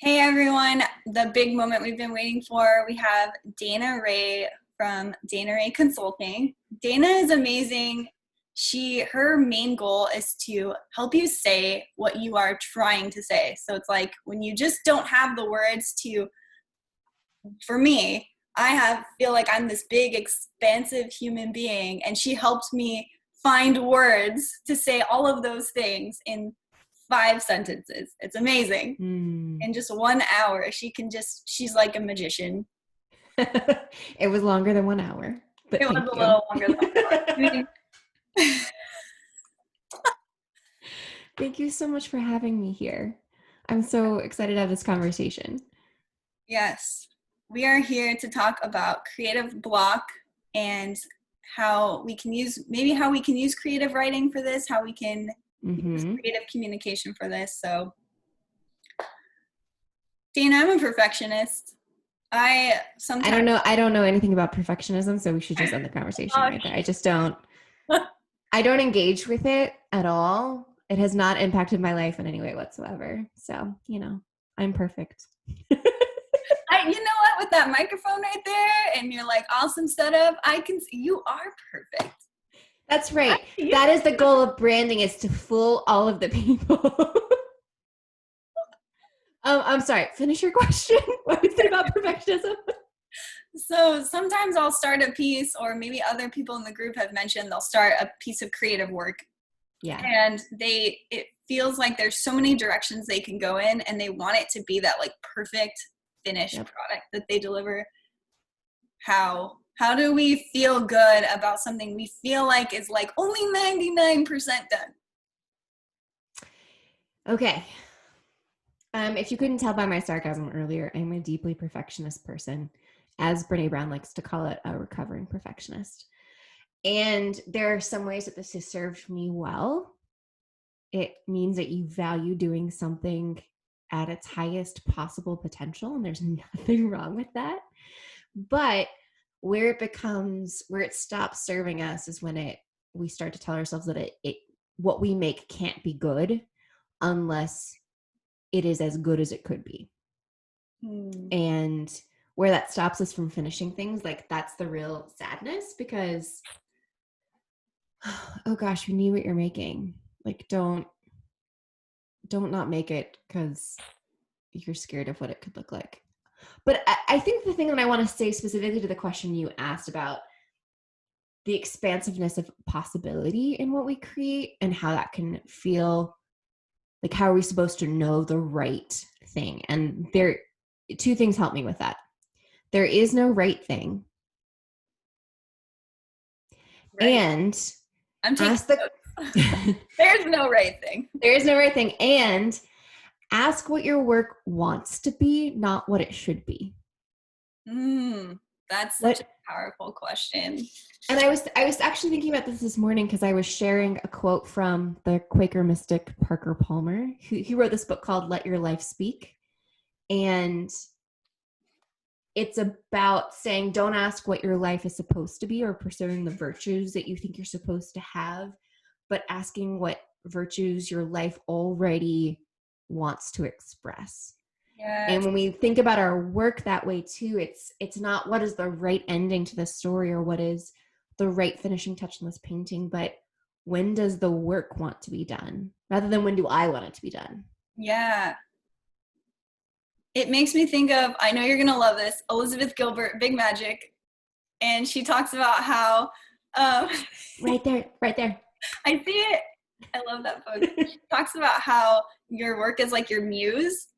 Hey everyone, the big moment we've been waiting for. We have Dana Ray from Dana Ray Consulting. Dana is amazing. Her main goal is to help you say what you are trying to say. So it's like when you just don't have the words to, for me, feel like I'm this big expansive human being, and she helped me find words to say all of those things in 5 sentences. It's amazing. In just 1 hour, she's like a magician. It was longer than 1 hour, It but was thank a you. little longer than 1 hour. Thank you so much for having me here. I'm so excited to have this conversation. Yes, we are here to talk about creative block and how we can use creative writing for this, how we can use hmm creative communication for this. So, Dana, I'm a perfectionist. I I sometimes don't know. I don't know anything about perfectionism, so we should just end the conversation oh, right there. I don't engage with it at all. It has not impacted my life in any way whatsoever. So, I'm perfect. you know what? With that microphone right there, and you're like awesome setup, I can see you are perfect. That's right. You That is the goal of branding, is to fool all of the people. I'm sorry. Finish your question. What is it about perfectionism? So sometimes I'll start a piece, or maybe other people in the group have mentioned they'll start a piece of creative work, Yeah. and it feels like there's so many directions they can go in, and they want it to be that like perfect finished Yep. product that they deliver. How do we feel good about something we feel like is like only 99% done? Okay. If you couldn't tell by my sarcasm earlier, I'm a deeply perfectionist person, as Brene Brown likes to call it, a recovering perfectionist. And there are some ways that this has served me well. It means that you value doing something at its highest possible potential, and there's nothing wrong with that. But where it stops serving us is when we start to tell ourselves that it what we make can't be good unless it is as good as it could be. Hmm. And where that stops us from finishing things, like, that's the real sadness, because oh gosh, you need what you're making. Like, don't not make it because you're scared of what it could look like. But I think the thing that I want to say specifically to the question you asked about the expansiveness of possibility in what we create and how that can feel, like, how are we supposed to know the right thing? And two things help me with that. There is no right thing. Right. And I'm taking ask the notes. There's no right thing. there is no right thing. And ask what your work wants to be, not what it should be. Hmm. That's such a What powerful question. And I was actually thinking about this morning, because I was sharing a quote from the Quaker mystic Parker Palmer, who he wrote this book called Let Your Life Speak. And it's about saying, don't ask what your life is supposed to be or pursuing the virtues that you think you're supposed to have, but asking what virtues your life already wants to express. And Yes. when we think about our work that way too, it's not what is the right ending to the story or what is the right finishing touch in this painting, but when does the work want to be done, rather than when do I want it to be done. Yeah. It makes me think of, I know you're going to love this, Elizabeth Gilbert, Big Magic. And she talks about how, um, Right there, right there. I see it. I love that book. She talks about how your work is like your muse.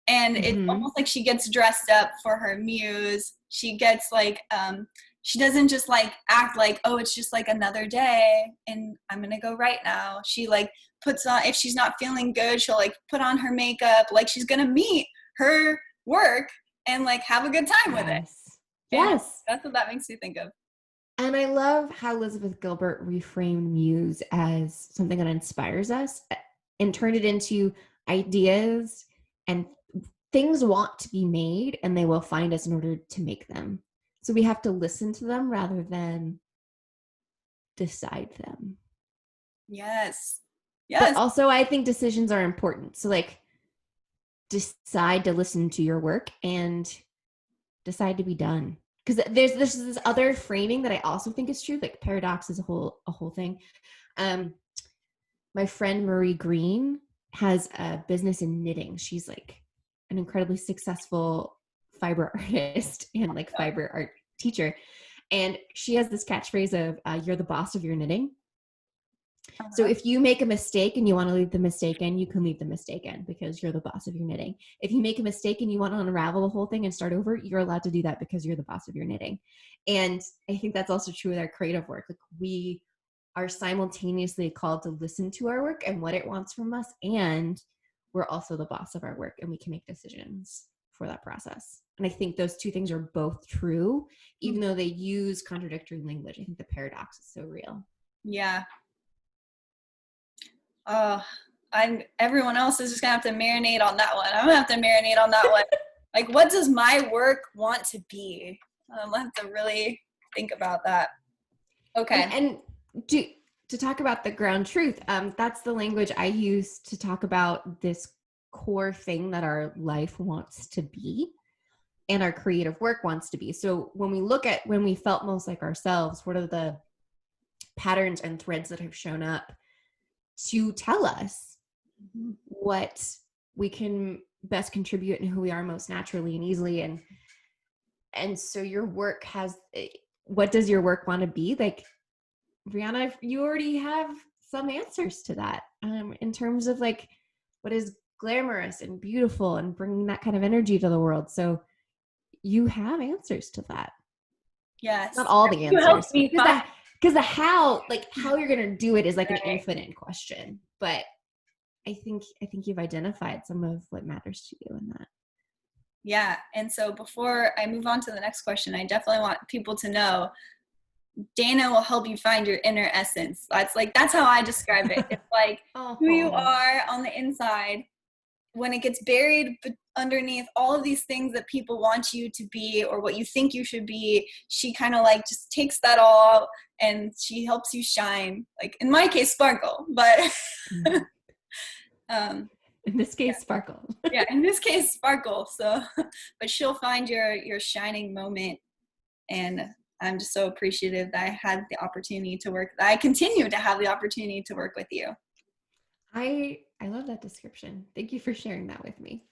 And it's Mm-hmm. almost like she gets dressed up for her muse. She gets like, she doesn't just like act like, oh, it's just like another day and I'm going to go right now. She like puts on, if she's not feeling good, she'll like put on her makeup, like she's going to meet her work and like have a good time with it. Yes. And Yes. that's what that makes me think of. And I love how Elizabeth Gilbert reframed muse as something that inspires us and turned it into ideas, and things want to be made and they will find us in order to make them. So we have to listen to them rather than decide them. Yes. But Yes. also, I think decisions are important. So, like, decide to listen to your work and decide to be done. Because there's this other framing that I also think is true. Like paradox is a whole thing. My friend Marie Green has a business in knitting. She's like an incredibly successful fiber artist and like fiber art teacher. And she has this catchphrase of you're the boss of your knitting. So if you make a mistake and you want to leave the mistake in, you can leave the mistake in because you're the boss of your knitting. If you make a mistake and you want to unravel the whole thing and start over, you're allowed to do that because you're the boss of your knitting. And I think that's also true with our creative work. Like we are simultaneously called to listen to our work and what it wants from us. And we're also the boss of our work and we can make decisions for that process. And I think those two things are both true, even though they use contradictory language. I think the paradox is so real. Yeah. Everyone else is just gonna have to marinate on that one. I'm gonna have to marinate on that one. Like, what does my work want to be? I'll have to really think about that. Okay. And to talk about the ground truth, that's the language I use to talk about this core thing that our life wants to be and our creative work wants to be. So when we look at when we felt most like ourselves, what are the patterns and threads that have shown up to tell us what we can best contribute and who we are most naturally and easily. And so your work has, what does your work want to be? Like, Brianna, you already have some answers to that in terms of like what is glamorous and beautiful and bringing that kind of energy to the world. So you have answers to that. Yes. Not all the answers. Because the how you're going to do it is like an infinite question. But I think you've identified some of what matters to you in that. Yeah. And so before I move on to the next question, I definitely want people to know Dana will help you find your inner essence. That's how I describe it. It's like who you are on the inside. When it gets buried underneath all of these things that people want you to be or what you think you should be, she kind of like just takes that all out and she helps you shine. Like in my case, sparkle, but in this case, sparkle. Yeah, in this case, sparkle. So, but she'll find your shining moment, and I'm just so appreciative that I had the opportunity to work. That I continue to have the opportunity to work with you. I love that description. Thank you for sharing that with me.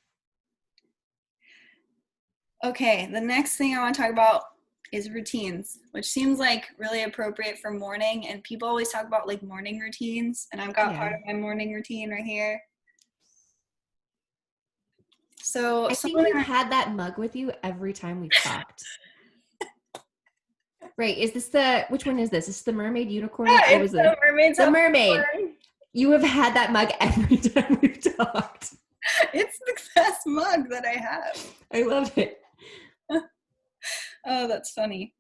Okay, the next thing I want to talk about is routines, which seems like really appropriate for morning. And people always talk about like morning routines, and I've got part of my morning routine right here. So I think you've had that mug with you every time we've talked. Right. Is this which one is this? Is this the mermaid unicorn? Yeah, it's the mermaid. The mermaid. You have had that mug every time we've talked. It's the best mug that I have. I love it. Oh, that's funny.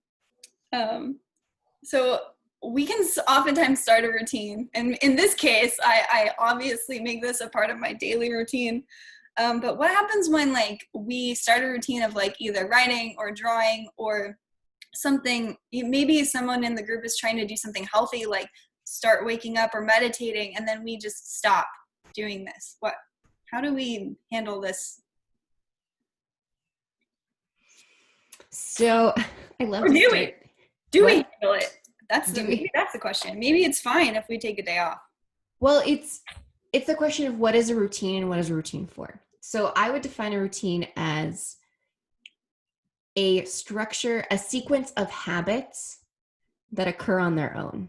So we can oftentimes start a routine. And in this case, I obviously make this a part of my daily routine. But what happens when like we start a routine of like either writing or drawing or something, maybe someone in the group is trying to do something healthy, like start waking up or meditating, and then we just stop doing this. How do we handle this? So I love do we handle it? That's the question. Maybe it's fine if we take a day off. Well, it's the question of what is a routine and what is a routine for. So I would define a routine as a structure, a sequence of habits that occur on their own,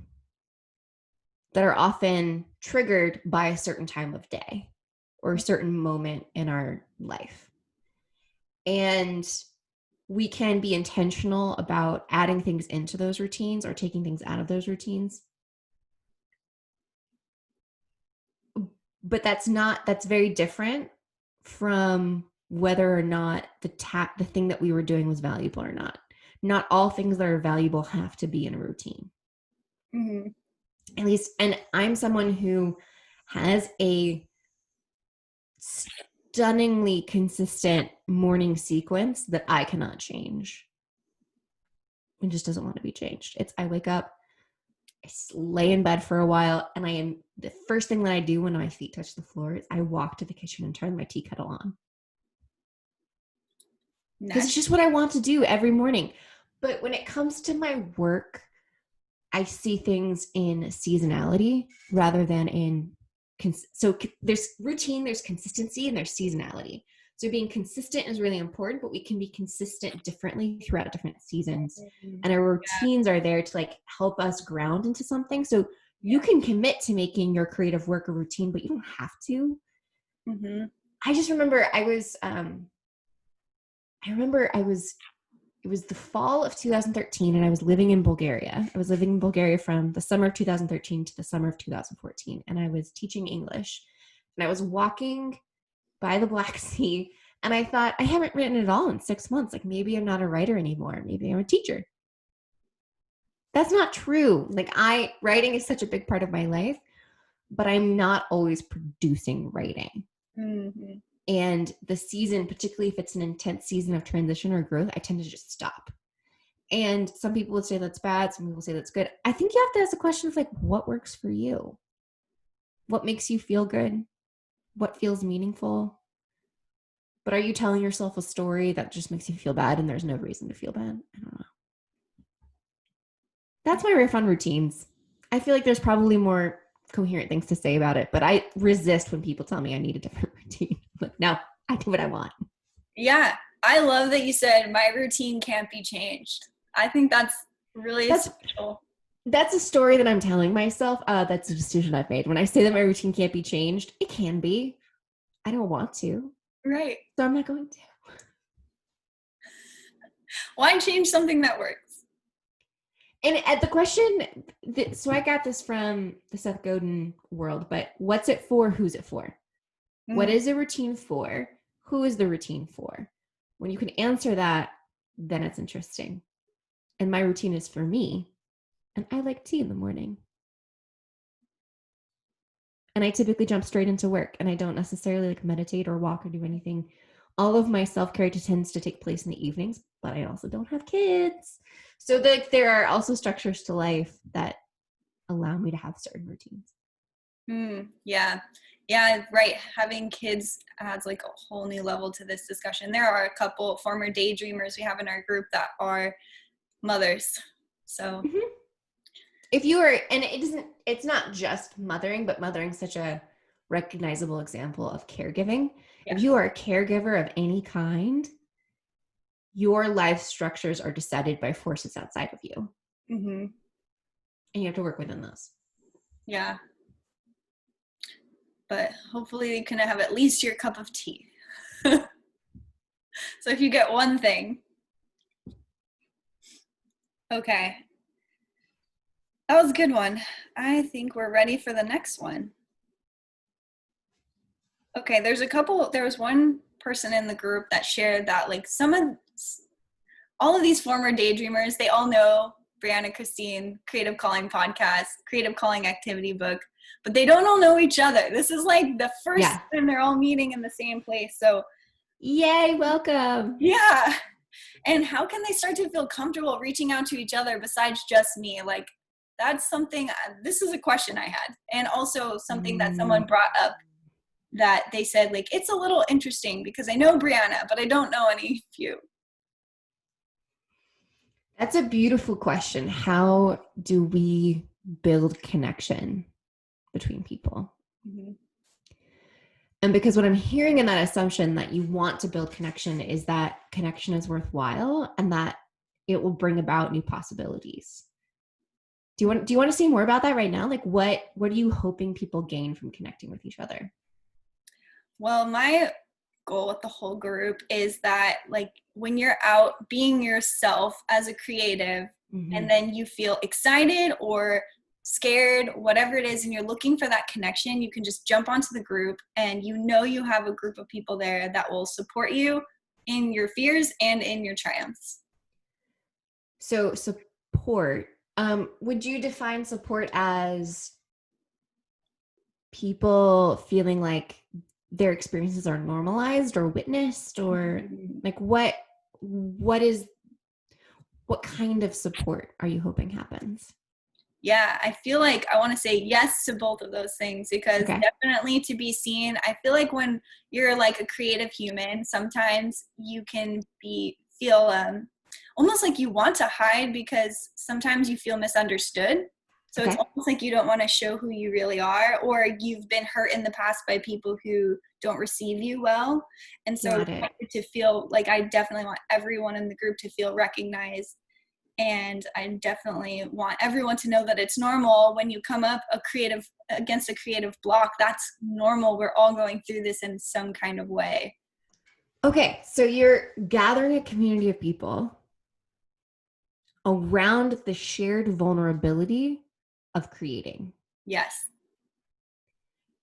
that are often triggered by a certain time of day or a certain moment in our life. And we can be intentional about adding things into those routines or taking things out of those routines. But that's very different from whether or not the thing that we were doing was valuable or not. Not all things that are valuable have to be in a routine. Mm-hmm. At least, and I'm someone who has a stunningly consistent morning sequence that I cannot change. It just doesn't want to be changed. I wake up, I lay in bed for a while, and the first thing that I do when my feet touch the floor is I walk to the kitchen and turn my tea kettle on. because it's just what I want to do every morning. But when it comes to my work, I see things in seasonality rather than in so there's routine, there's consistency, and there's seasonality. So being consistent is really important, but we can be consistent differently throughout different seasons. And our routines are there to like help us ground into something. So you can commit to making your creative work a routine, but you don't have to. Mm-hmm. I just remember it was the fall of 2013 and I was living in Bulgaria. I was living in Bulgaria from the summer of 2013 to the summer of 2014. And I was teaching English and I was walking by the Black Sea and I thought, I haven't written at all in 6 months. Like maybe I'm not a writer anymore. Maybe I'm a teacher. That's not true. Like writing is such a big part of my life, but I'm not always producing writing. Mm-hmm. And the season, particularly if it's an intense season of transition or growth, I tend to just stop. And some people would say that's bad. Some people say that's good. I think you have to ask the question of like, what works for you? What makes you feel good? What feels meaningful? But are you telling yourself a story that just makes you feel bad and there's no reason to feel bad? I don't know. That's my riff on routines. I feel like there's probably more coherent things to say about it, but I resist when people tell me I need a different routine. Like, no, I do what I want. Yeah, I love that you said my routine can't be changed. I think that's really special. That's a story that I'm telling myself. That's a decision I've made. When I say that my routine can't be changed, it can be. I don't want to. Right. So I'm not going to. Why change something that works? And at the question, so I got this from the Seth Godin world, but what's it for? Who's it for? Mm-hmm. What is a routine for? Who is the routine for? When you can answer that, then it's interesting. And my routine is for me. And I like tea in the morning. And I typically jump straight into work and I don't necessarily like meditate or walk or do anything. All of my self-care tends to take place in the evenings, but I also don't have kids. So there are also structures to life that allow me to have certain routines. Yeah. Yeah, right. Having kids adds like a whole new level to this discussion. There are a couple former daydreamers we have in our group that are mothers. So if you are, and it's not just mothering, but mothering such a recognizable example of caregiving. Yeah. If you are a caregiver of any kind, your life structures are decided by forces outside of you. Mm-hmm. And you have to work within those. Yeah. But hopefully you can have at least your cup of tea. So if you get one thing. Okay. That was a good one. I think we're ready for the next one. Okay, there was one person in the group that shared that like all of these former daydreamers, they all know Brianna Christine, Creative Calling podcast, Creative Calling activity book, but they don't all know each other. This is like the first time they're all meeting in the same place. So yay, welcome. Yeah. And how can they start to feel comfortable reaching out to each other besides just me? Like that's something, this is a question I had. And also something that someone brought up that they said, like, it's a little interesting because I know Brianna, but I don't know any of you. That's a beautiful question. How do we build connection between people? Mm-hmm. And because what I'm hearing in that assumption that you want to build connection is that connection is worthwhile and that it will bring about new possibilities. Do you want to say more about that right now? Like what are you hoping people gain from connecting with each other? Well, my goal with the whole group is that like when you're out being yourself as a creative, mm-hmm. and then you feel excited or scared, whatever it is, and you're looking for that connection, you can just jump onto the group and you have a group of people there that will support you in your fears and in your triumphs. So support, would you define support as people feeling like their experiences are normalized or witnessed, or like what kind of support are you hoping happens? Yeah, I feel like I want to say yes to both of those things, because Okay. definitely to be seen. I feel like when you're like a creative human, sometimes you can feel almost like you want to hide, because sometimes you feel misunderstood. So it's Okay. almost like you don't want to show who you really are, or you've been hurt in the past by people who don't receive you well. And so Got it. to feel like, I definitely want everyone in the group to feel recognized, and I definitely want everyone to know that it's normal when you come up against a creative block. That's normal. We're all going through this in some kind of way. Okay. So you're gathering a community of people around the shared vulnerability of creating Yes.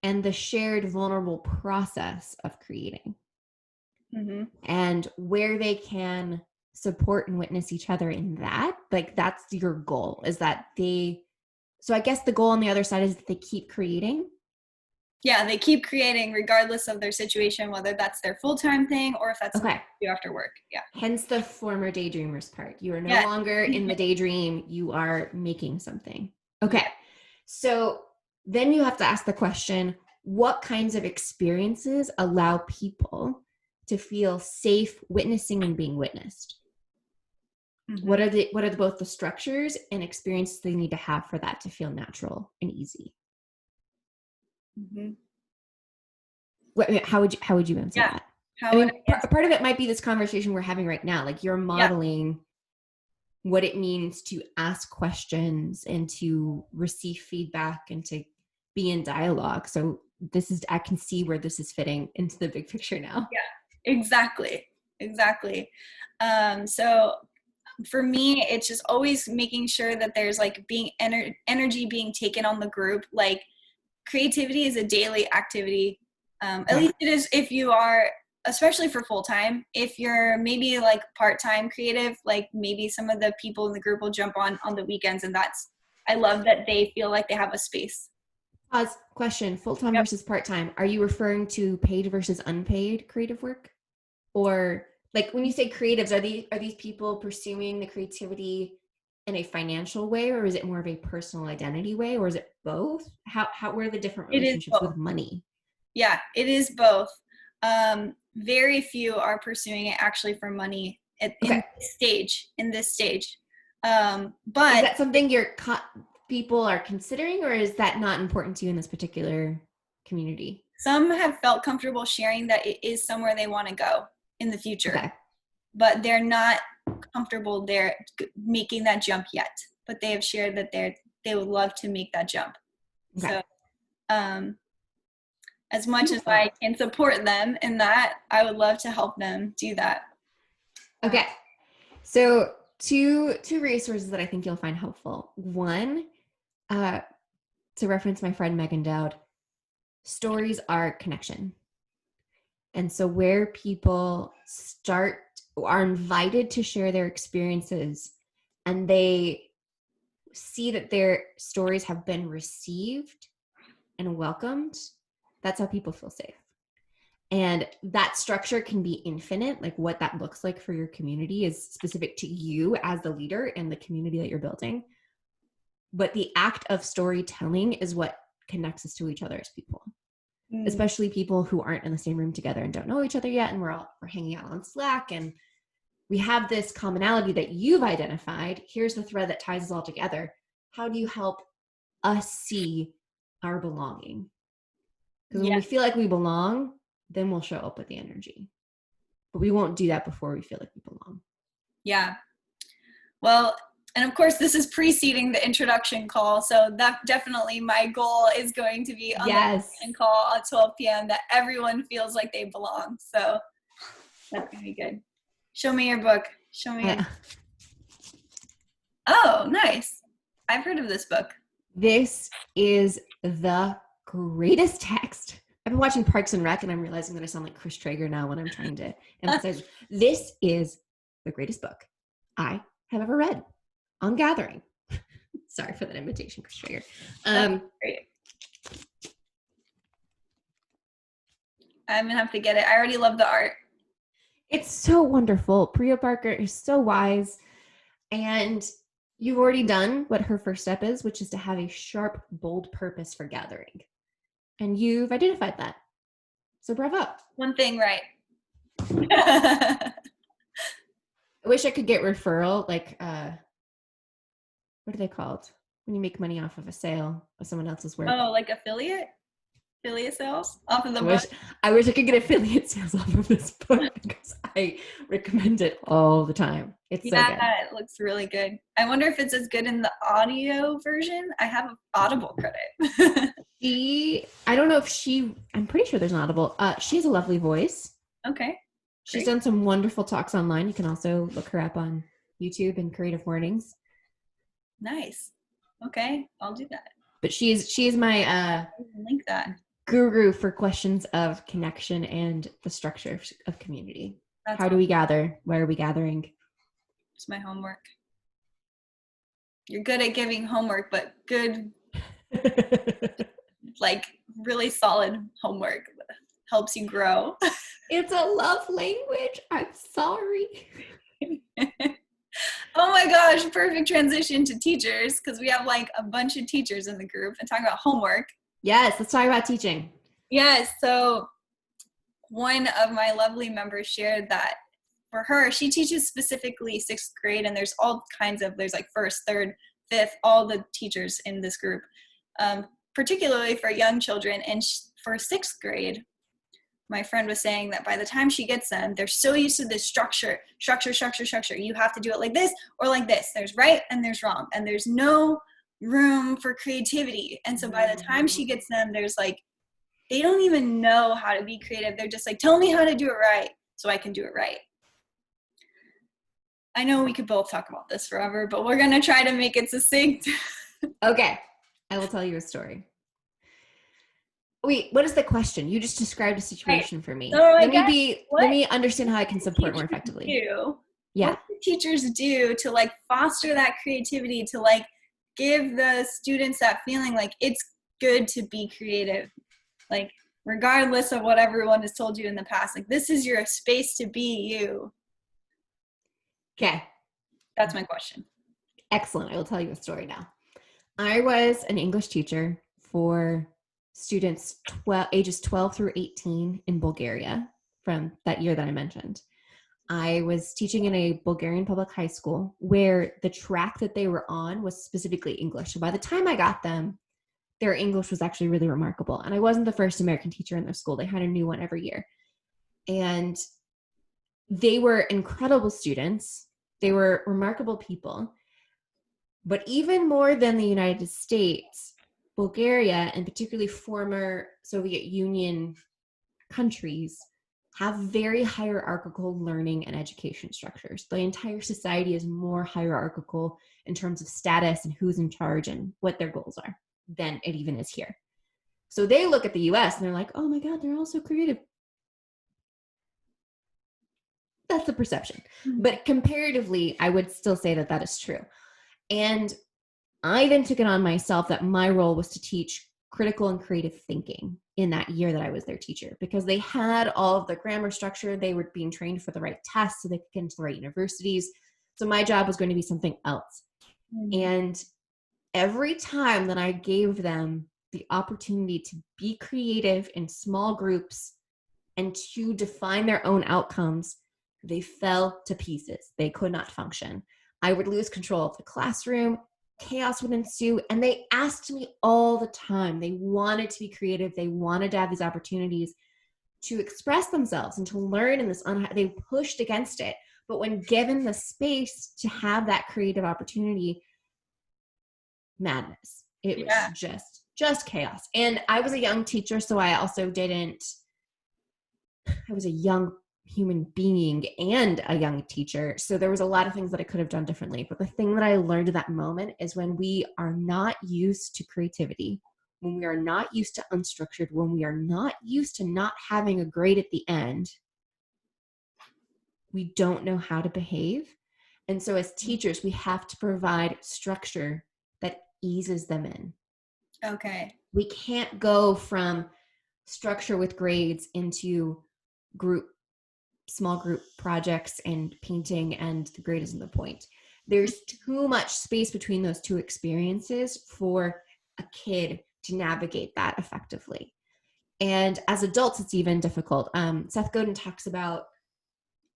and the shared vulnerable process of creating, Mm-hmm. and where they can support and witness each other in that. Like, that's your goal, is that so I guess the goal on the other side is that they keep creating. Yeah, they keep creating regardless of their situation, whether that's their full-time thing or if that's something Okay. they do after work. Yeah. Hence the former daydreamers part. You are no Yeah. longer in the daydream, you are making something. Yeah. Okay. So then you have to ask the question, what kinds of experiences allow people to feel safe witnessing and being witnessed? Mm-hmm. What are both the structures and experiences they need to have for that to feel natural and easy? Mm-hmm. How would you answer Yeah. that? I How would mean, I answer? part of it might be this conversation we're having right now. Like, you're Yeah. modeling what it means to ask questions and to receive feedback and to be in dialogue. So I can see where this is fitting into the big picture now. Yeah. Exactly. Exactly. So for me, it's just always making sure that there's like being energy being taken on the group. Like, creativity is a daily activity. At Okay. least it is if you are, especially for full time. If you're maybe like part time creative, like maybe some of the people in the group will jump on the weekends, and I love that they feel like they have a space. Pause. Question: full-time Yep. versus part-time. Are you referring to paid versus unpaid creative work? Or, like, when you say creatives, are these people pursuing the creativity in a financial way, or is it more of a personal identity way, or is it both? What are the different It is relationships both. with money? Yeah, it is both. Very few are pursuing it actually for money Okay. in this stage. Is But that something people are considering, or is that not important to you in this particular community? some have felt comfortable sharing that it is somewhere they want to go in the future, Okay. but they're not comfortable there making that jump yet. But they have shared that they would love to make that jump. Okay. So, um, as much as I Beautiful. can support them in that, I would love to help them do that. Okay. So two resources that I think you'll find helpful. One, uh, to reference my friend Megan Dowd, stories are connection. And so where people are invited to share their experiences, and they see that their stories have been received and welcomed, that's how people feel safe. And that structure can be infinite. Like, what that looks like for your community is specific to you as the leader and the community that you're building. But the act of storytelling is what connects us to each other as people, Mm, especially people who aren't in the same room together and don't know each other yet. And we're hanging out on Slack, and we have this commonality that you've identified. Here's the thread that ties us all together. How do you help us see our belonging? Because when yeah, we feel like we belong, then we'll show up with the energy. But we won't do that before we feel like we belong. yeah. Well, and of course, this is preceding the introduction call. So that definitely my goal is going to be on the Yes. introduction call at 12 p.m. that everyone feels like they belong. So that's going to be good. Show me your book. Show me your book. Oh, nice. I've heard of this book. This is the greatest text. I've been watching Parks and Rec, and I'm realizing that I sound like Chris Traeger now when I'm trying to emphasize. This is the greatest book I have ever read on gathering. Sorry for that invitation, Chris Traeger. Great. I'm going to have to get it. I already love the art. It's so wonderful. Priya Parker is so wise. And You've already done what her first step is, which is to have a sharp, bold purpose for gathering. And you've identified that. So bravo. One thing right. I wish I could get referral, like, what are they called? When you make money off of a sale of someone else's work. Oh, like affiliate sales off of the I book. wish I could get affiliate sales off of this book because I recommend it all the time. It's so good. Yeah, it looks really good. I wonder if it's as good in the audio version. I have an Audible credit. I don't know if I'm pretty sure there's an Audible. She has a lovely voice. Okay. She's Great. done some wonderful talks online. You can also look her up on YouTube and Creative Mornings. Nice. Okay, I'll do that. But she is my Link that. guru for questions of connection and the structure of community. How do we gather? Where are we gathering? It's my homework. You're good at giving homework, but good, like really solid homework helps you grow. It's a love language. I'm sorry. Oh my gosh, perfect transition to teachers because we have like a bunch of teachers in the group and talking about homework. Yes, let's talk about teaching. Yes, so one of my lovely members shared that for her, she teaches specifically sixth grade, and there's all kinds of, there's like first, third, fifth, all the teachers in this group, particularly for young children. And for sixth grade, my friend was saying that by the time she gets them, they're so used to this structure. You have to do it like this or like this. There's right and there's wrong, and there's no room for creativity. And so by the time she gets them, there's like, they don't even know how to be creative. They're just like, tell me how to do it right so I can do it right. I know we could both talk about this forever, but we're going to try to make it succinct. Okay. I will tell you a story. Wait, what is the question? You just described a situation right. For me. So let me understand how I can support more effectively. What do teachers do to like foster that creativity, to like give the students that feeling like it's good to be creative? Like regardless of what everyone has told you in the past, like this is your space to be you. Okay. That's my question. Excellent. I will tell you a story now. I was an English teacher for students ages 12 through 18 in Bulgaria from that year that I mentioned. I was teaching in a Bulgarian public high school where the track that they were on was specifically English. So by the time I got them, their English was actually really remarkable. And I wasn't the first American teacher in their school. They had a new one every year. And they were incredible students. They were remarkable people. But even more than the United States, Bulgaria, and particularly former Soviet Union countries, have very hierarchical learning and education structures. The entire society is more hierarchical in terms of status and who's in charge and what their goals are than it even is here. So they look at the US and they're like, oh my God, they're all so creative. That's the perception. Mm-hmm. But comparatively, I would still say that that is true. And I then took it on myself that my role was to teach critical and creative thinking in that year that I was their teacher, because they had all of the grammar structure. They were being trained for the right tests so they could get into the right universities. So my job was going to be something else. Mm-hmm. And every time that I gave them the opportunity to be creative in small groups and to define their own outcomes, they fell to pieces. They could not function. I would lose control of the classroom. Chaos would ensue. And they asked me all the time. They wanted to be creative. They wanted to have these opportunities to express themselves and to learn in this. They pushed against it. But when given the space to have that creative opportunity, madness. It was just chaos. And I was a young teacher, so I was a young human being and a young teacher. So there was a lot of things that I could have done differently. But the thing that I learned at that moment is when we are not used to creativity, when we are not used to unstructured, when we are not used to not having a grade at the end, we don't know how to behave. And so as teachers, we have to provide structure that eases them in. Okay. We can't go from structure with grades into small group projects and painting, and the grade isn't the point. There's too much space between those two experiences for a kid to navigate that effectively. And as adults, it's even difficult. Seth Godin talks about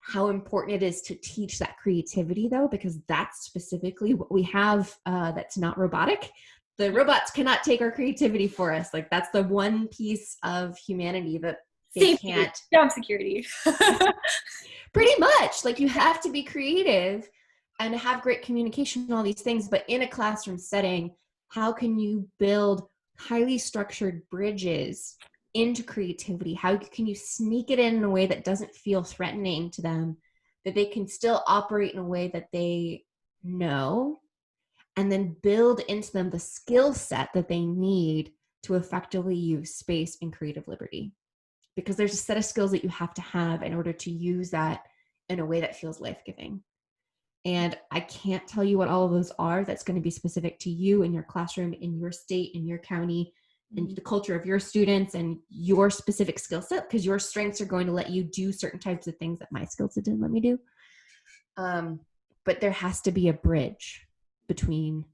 how important it is to teach that creativity, though, because that's specifically what we have that's not robotic. The robots cannot take our creativity for us. Like, that's the one piece of humanity that they Safety, can't. job security. Pretty much. Like, you have to be creative and have great communication and all these things. But in a classroom setting, how can you build highly structured bridges into creativity? How can you sneak it in a way that doesn't feel threatening to them, that they can still operate in a way that they know, and then build into them the skill set that they need to effectively use space and creative liberty? Because there's a set of skills that you have to have in order to use that in a way that feels life-giving. And I can't tell you what all of those are. That's going to be specific to you in your classroom, in your state, in your county, and the culture of your students and your specific skill set, because your strengths are going to let you do certain types of things that my skill set didn't let me do. But there has to be a bridge between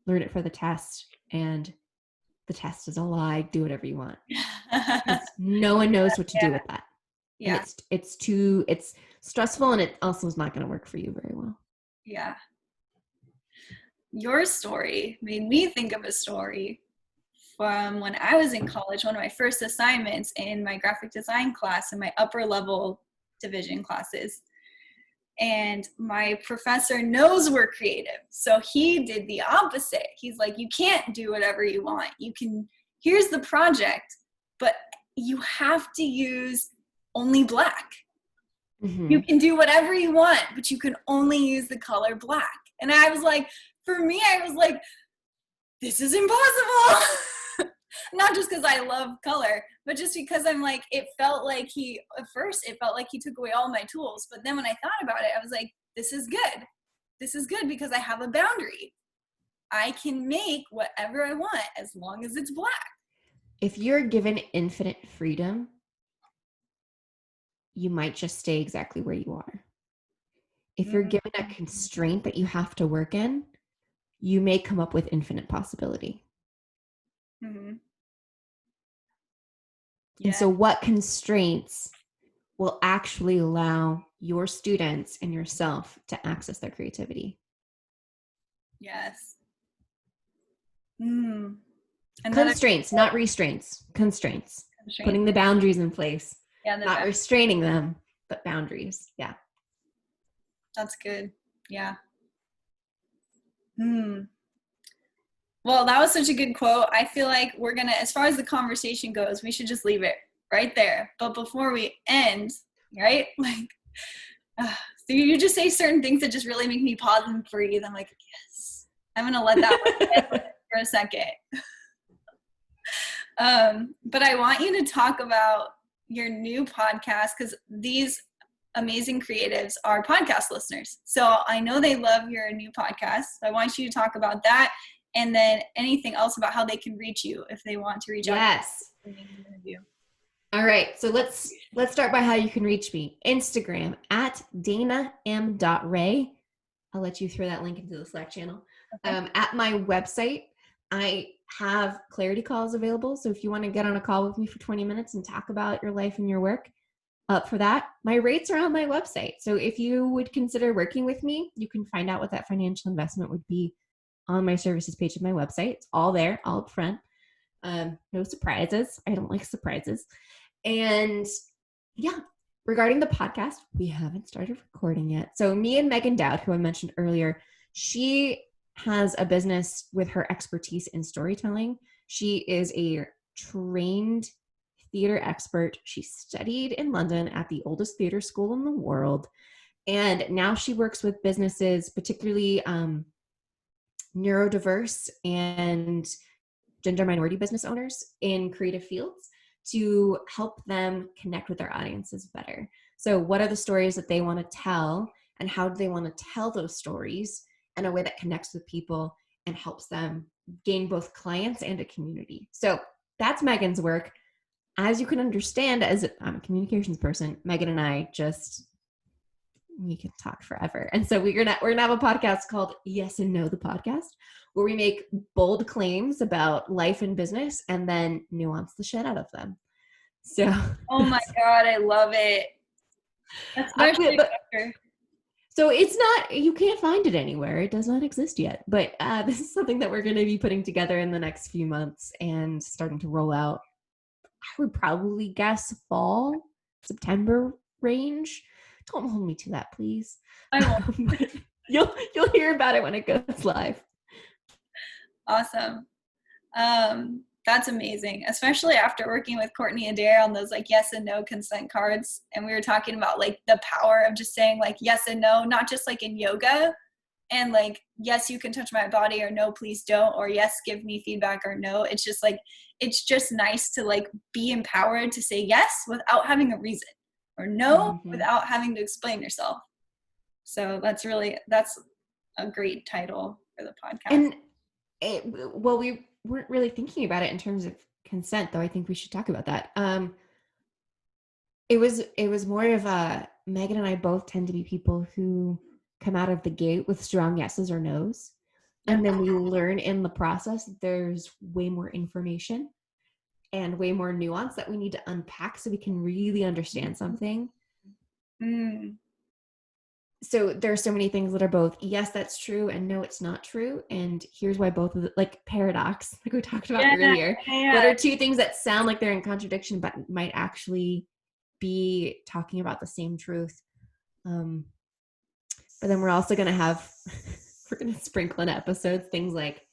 learn it for the test and the test is a lie, do whatever you want. No one knows what to do with that. Yeah. And it's stressful, and it also is not going to work for you very well. Yeah. Your story made me think of a story from when I was in college. One of my first assignments in my graphic design class in my upper level division classes. And my professor knows we're creative. So he did the opposite. He's like, you can't do whatever you want. Here's the project, but you have to use only black. Mm-hmm. You can do whatever you want, but you can only use the color black. And I was like, for me, I was like, this is impossible. Not just because I love color, but just because I'm like, at first it felt like he took away all my tools. But then when I thought about it, I was like, this is good. This is good because I have a boundary. I can make whatever I want as long as it's black. If you're given infinite freedom, you might just stay exactly where you are. If you're given a constraint that you have to work in, you may come up with infinite possibility. Mm-hmm. Yeah. And so what constraints will actually allow your students and yourself to access their creativity? Yes. Constraints, not restraints. Constraints. Putting the boundaries in place. Yeah, not restraining them, but boundaries. Yeah. That's good. Yeah. Well, that was such a good quote. I feel like we're going to, as far as the conversation goes, we should just leave it right there. But before we end, right? Like, so you just say certain things that just really make me pause and breathe. I'm like, yes, I'm going to let that one for a second. But I want you to talk about your new podcast, because these amazing creatives are podcast listeners. So I know they love your new podcast. So I want you to talk about that. And then anything else about how they can reach you if they want to reach out. Yes. All right. So let's start by how you can reach me. Instagram at danam.ray. I'll let you throw that link into the Slack channel. Okay. At my website, I have clarity calls available. So if you want to get on a call with me for 20 minutes and talk about your life and your work, up for that. My rates are on my website. So if you would consider working with me, you can find out what that financial investment would be on my services page of my website. It's all there, all up front. No surprises. I don't like surprises. And yeah, regarding the podcast, we haven't started recording yet. So me and Megan Dowd, who I mentioned earlier, she has a business with her expertise in storytelling. She is a trained theater expert. She studied in London at the oldest theater school in the world. And now she works with businesses, particularly neurodiverse and gender minority business owners in creative fields, to help them connect with their audiences better. So what are the stories that they want to tell, and how do they want to tell those stories in a way that connects with people and helps them gain both clients and a community? So that's Megan's work. As you can understand, as I'm a communications person, Megan and I just we can talk forever. And so we're gonna have a podcast called Yes and No, the podcast, where we make bold claims about life and business and then nuance the shit out of them. So Oh my God, I love it. Especially after. So it's not, you can't find it anywhere. It does not exist yet. But this is something that we're going to be putting together in the next few months and starting to roll out. I would probably guess fall, September range. Don't hold me to that, please. I won't. You'll hear about it when it goes live. Awesome. That's amazing, especially after working with Courtney Adair on those like yes and no consent cards. And we were talking about like the power of just saying like yes and no, not just like in yoga and like, yes, you can touch my body, or no, please don't, or yes, give me feedback, or no. It's just like, it's just nice to like be empowered to say yes without having a reason, or no without having to explain yourself. So that's a great title for the podcast. And well, we weren't really thinking about it in terms of consent, though. I think we should talk about that. It was more of a, Megan and I both tend to be people who come out of the gate with strong yeses or nos. And then we learn in the process that there's way more information and way more nuance that we need to unpack so we can really understand something. So there are so many things that are both, yes, that's true, and no, it's not true. And here's why both of the, like paradox, like we talked about earlier. What are two things that sound like they're in contradiction, but might actually be talking about the same truth? But then we're also going to have, we're going to sprinkle in episodes, things like,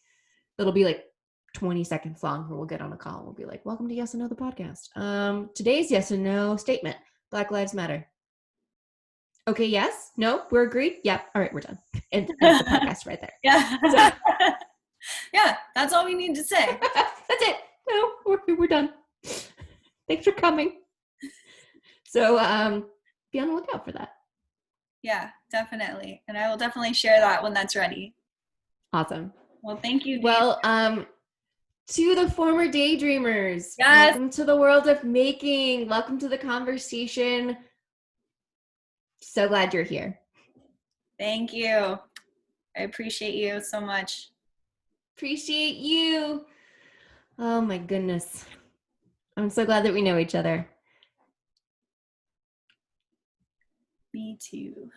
that'll be like 20 seconds long, where we'll get on a call and we'll be like, welcome to Yes and No, the podcast. Today's yes and no statement: Black Lives Matter. Okay, yes, no, we're agreed. Yep. All right, we're done. And that's the podcast right there. Yeah. So. Yeah, that's all we need to say. That's it. No, we're done. Thanks for coming. So be on the lookout for that. Yeah, definitely. And I will definitely share that when that's ready. Awesome. Well, thank you, Dave. Well, to the former daydreamers, yes. Welcome to the world of making. Welcome to the conversation. So glad you're here. Thank you. I appreciate you so much. Appreciate you. Oh my goodness. I'm so glad that we know each other. Me too.